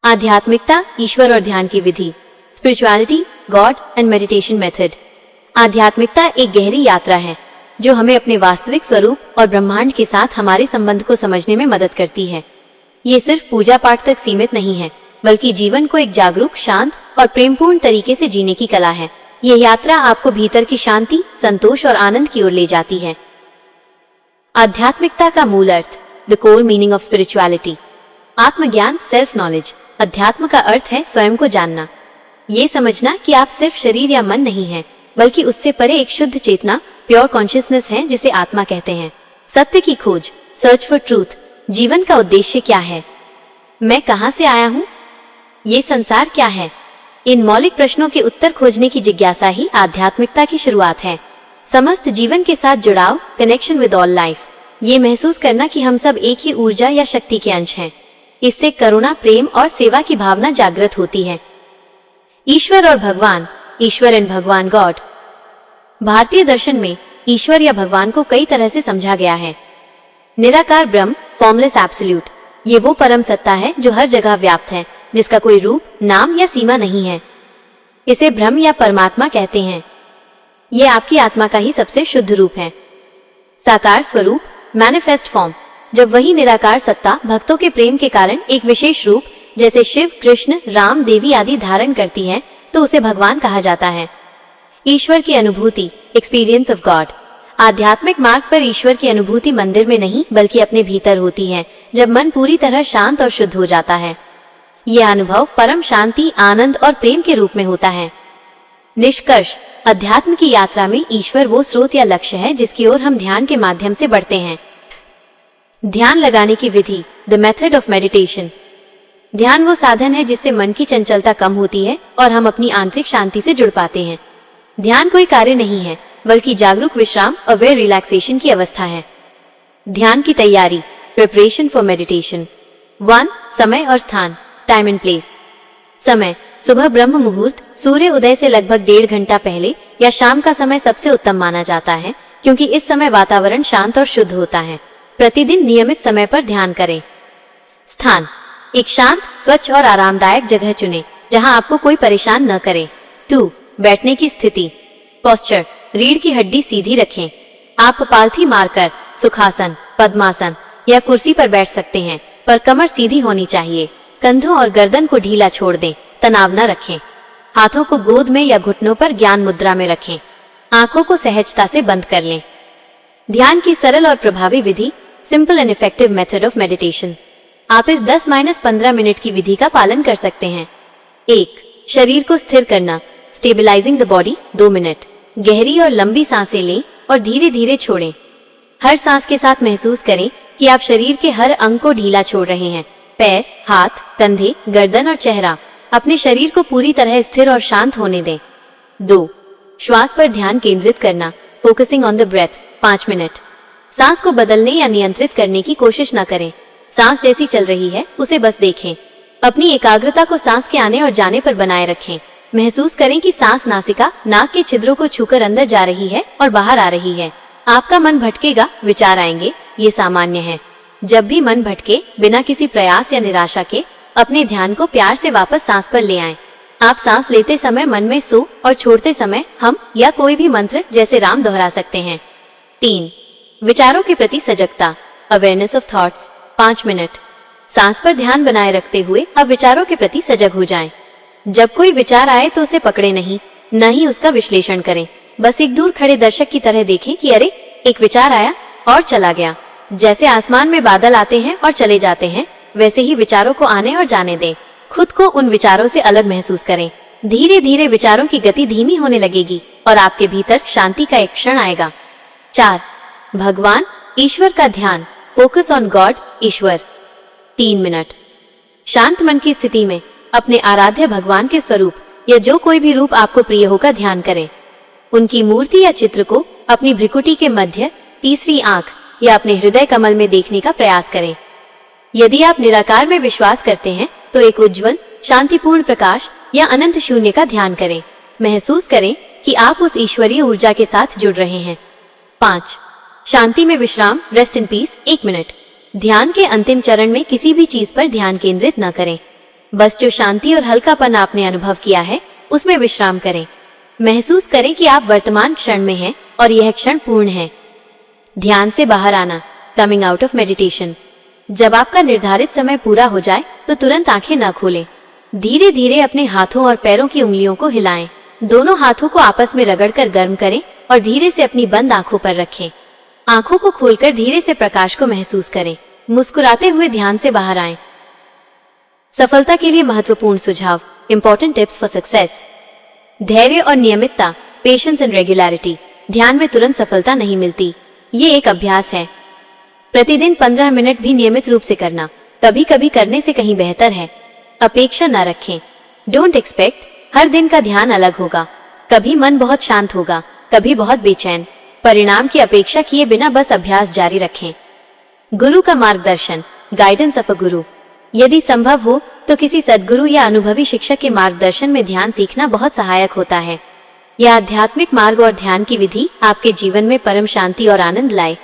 आध्यात्मिकता, ईश्वर और ध्यान की विधि। Spirituality, God and meditation method. आध्यात्मिकता एक गहरी यात्रा है जो हमें अपने वास्तविक स्वरूप और ब्रह्मांड के साथ हमारे संबंध को समझने में मदद करती है। ये सिर्फ पूजा पाठ तक सीमित नहीं है, बल्कि जीवन को एक जागरूक, शांत और प्रेमपूर्ण तरीके से जीने की कला है। यह यात्रा आपको भीतर की शांति, संतोष और आनंद की ओर ले जाती है। आध्यात्मिकता का मूल अर्थ, the core meaning of spirituality. आत्मज्ञान, सेल्फ नॉलेज। अध्यात्म का अर्थ है स्वयं को जानना। ये समझना कि आप सिर्फ शरीर या मन नहीं हैं, बल्कि उससे परे एक शुद्ध चेतना, प्योर कॉन्शियसनेस है, जिसे आत्मा कहते हैं। सत्य की खोज, सर्च फॉर ट्रूथ। जीवन का उद्देश्य क्या है? मैं कहां से आया हूं? ये संसार क्या है? इन मौलिक प्रश्नों के उत्तर खोजने की जिज्ञासा ही आध्यात्मिकता की शुरुआत है। समस्त जीवन के साथ जुड़ाव, कनेक्शन विद ऑल लाइफ। ये महसूस करना कि हम सब एक ही ऊर्जा या शक्ति के अंश हैं। इससे करुणा, प्रेम और सेवा की भावना जागृत होती है। ईश्वर और भगवान, ईश्वर एंड भगवान, गॉड। भारतीय दर्शन में ईश्वर या भगवान को कई तरह से समझा गया है। निराकार ब्रह्म, फॉर्मलेस एब्सोल्यूट। ये वो परम सत्ता है जो हर जगह व्याप्त है, जिसका कोई रूप, नाम या सीमा नहीं है। इसे ब्रह्म या परमात्मा कहते हैं। ये आपकी आत्मा का ही सबसे शुद्ध रूप है। साकार स्वरूप, मैनिफेस्ट फॉर्म। जब वही निराकार सत्ता भक्तों के प्रेम के कारण एक विशेष रूप जैसे शिव, कृष्ण, राम, देवी आदि धारण करती है, तो उसे भगवान कहा जाता है। ईश्वर की अनुभूति, एक्सपीरियंस ऑफ गॉड। आध्यात्मिक मार्ग पर ईश्वर की अनुभूति मंदिर में नहीं, बल्कि अपने भीतर होती है, जब मन पूरी तरह शांत और शुद्ध हो जाता है। यह अनुभव परम शांति, आनंद और प्रेम के रूप में होता है। निष्कर्ष, अध्यात्म की यात्रा में ईश्वर वो स्रोत या लक्ष्य है जिसकी ओर हम ध्यान के माध्यम से बढ़ते हैं। ध्यान लगाने की विधि, द मेथड ऑफ मेडिटेशन। ध्यान वो साधन है जिससे मन की चंचलता कम होती है और हम अपनी आंतरिक शांति से जुड़ पाते हैं। ध्यान कोई कार्य नहीं है, बल्कि जागरूक विश्राम, अवेयर रिलैक्सेशन की अवस्था है। ध्यान की तैयारी, प्रिपरेशन फॉर मेडिटेशन। 1. समय और स्थान, टाइम एंड प्लेस। समय, सुबह ब्रह्म मुहूर्त, सूर्य उदय से लगभग 1.5 घंटा पहले या शाम का समय सबसे उत्तम माना जाता है, क्योंकि इस समय वातावरण शांत और शुद्ध होता है। प्रतिदिन नियमित समय पर ध्यान करें। स्थान, एक शांत, स्वच्छ और आरामदायक जगह चुनें, जहां आपको कोई परेशान न करे। 2. बैठने की स्थिति, पोस्चर। रीढ़ की हड्डी सीधी रखें। आप पालथी मारकर सुखासन, पद्मासन या कुर्सी पर बैठ सकते हैं, पर कमर सीधी होनी चाहिए। कंधों और गर्दन को ढीला छोड़ दें, तनाव न रखें। हाथों को गोद में या घुटनों पर ज्ञान मुद्रा में रखें। आंखों को सहजता से बंद कर लें। ध्यान की सरल और प्रभावी विधि, simple and effective method of meditation. आप इस 10-15 मिनट की विधि का पालन कर सकते हैं। 1. शरीर को स्थिर करना, स्टेबलाइजिंग द बॉडी, 2 मिनट। गहरी और लंबी सांसें लें और धीरे धीरे छोड़ें। हर सांस के साथ महसूस करें कि आप शरीर के हर अंग को ढीला छोड़ रहे हैं। पैर, हाथ, कंधे, गर्दन और चेहरा। अपने शरीर को पूरी तरह स्थिर और शांत होने दें। 2. श्वास पर ध्यान केंद्रित करना, focusing on the breath, 5 minute. सांस को बदलने या नियंत्रित करने की कोशिश न करें। सांस जैसी चल रही है उसे बस देखें। अपनी एकाग्रता को सांस के आने और जाने पर बनाए रखें। महसूस करें कि सांस नासिका, नाक के छिद्रों को छूकर अंदर जा रही है और बाहर आ रही है। आपका मन भटकेगा, विचार आएंगे, ये सामान्य है। जब भी मन भटके, बिना किसी प्रयास या निराशा के अपने ध्यान को प्यार से वापस सांस पर ले आएं। आप सांस लेते समय मन में सो और छोड़ते समय हम या कोई भी मंत्र जैसे राम दोहरा सकते हैं। 3. विचारों के प्रति सजगता, अवेयरनेस ऑफ थॉट्स, 5 मिनट। सांस पर ध्यान बनाए रखते हुए अब विचारों के प्रति सजग हो जाएं। जब कोई विचार आए तो उसे पकड़े नहीं, न ही उसका विश्लेषण करें। बस एक दूर खड़े दर्शक की तरह देखें कि अरे, एक विचार आया और चला गया। जैसे आसमान में बादल आते हैं और चले जाते हैं, वैसे ही विचारों को आने और जाने दें। खुद को उन विचारों से अलग महसूस करें। धीरे धीरे विचारों की गति धीमी होने लगेगी और आपके भीतर शांति का एक क्षण आएगा। 4. भगवान, ईश्वर का ध्यान, focus on God, Ishwar, 3 minute. शांत मन की स्थिति में अपने आराध्य भगवान के स्वरूप या जो कोई भी रूप आपको प्रिय हो का ध्यान करें। उनकी मूर्ति या चित्र को अपनी भ्रिकुटी के मध्य, तीसरी आंख या अपने हृदय कमल में देखने का प्रयास करें। यदि आप निराकार में विश्वास करते हैं तो एक उज्जवल, शांतिपूर्ण प्रकाश या अनंत शून्य का ध्यान करें। महसूस करें कि आप उस ईश्वरीय ऊर्जा के साथ जुड़ रहे हैं। 5. शांति में विश्राम, रेस्ट इन पीस, 1 मिनट। ध्यान के अंतिम चरण में किसी भी चीज पर ध्यान केंद्रित न करें। बस जो शांति और हल्कापन आपने अनुभव किया है उसमें विश्राम करें। महसूस करें कि आप वर्तमान क्षण में हैं और यह क्षण पूर्ण है। ध्यान से बाहर आना, कमिंग आउट ऑफ मेडिटेशन। जब आपका निर्धारित समय पूरा हो जाए तो तुरंत आंखें न खोलें। धीरे धीरे अपने हाथों और पैरों की उंगलियों को हिलाएं। दोनों हाथों को आपस में रगड़कर गर्म करें और धीरे से अपनी बंद आंखों पर रखें। आंखों को खोलकर धीरे से प्रकाश को महसूस करें। मुस्कुराते हुए ध्यान से बाहर आएं। सफलता के लिए महत्वपूर्ण सुझाव, इंपॉर्टेंट टिप्स फॉर सक्सेस। धैर्य और नियमितता, पेशेंस एंड रेगुलरिटी। ध्यान में तुरंत सफलता नहीं मिलती, ये एक अभ्यास है। प्रतिदिन 15 मिनट भी नियमित रूप से करना कभी कभी करने से कहीं बेहतर है। अपेक्षा न रखें, डोंट एक्सपेक्ट। हर दिन का ध्यान अलग होगा। कभी मन बहुत शांत होगा, कभी बहुत बेचैन। परिणाम की अपेक्षा किए बिना बस अभ्यास जारी रखें। गुरु का मार्गदर्शन, गाइडेंस ऑफ अ गुरु। यदि संभव हो तो किसी सद्गुरु या अनुभवी शिक्षक के मार्गदर्शन में ध्यान सीखना बहुत सहायक होता है। यह आध्यात्मिक मार्ग और ध्यान की विधि आपके जीवन में परम शांति और आनंद लाए।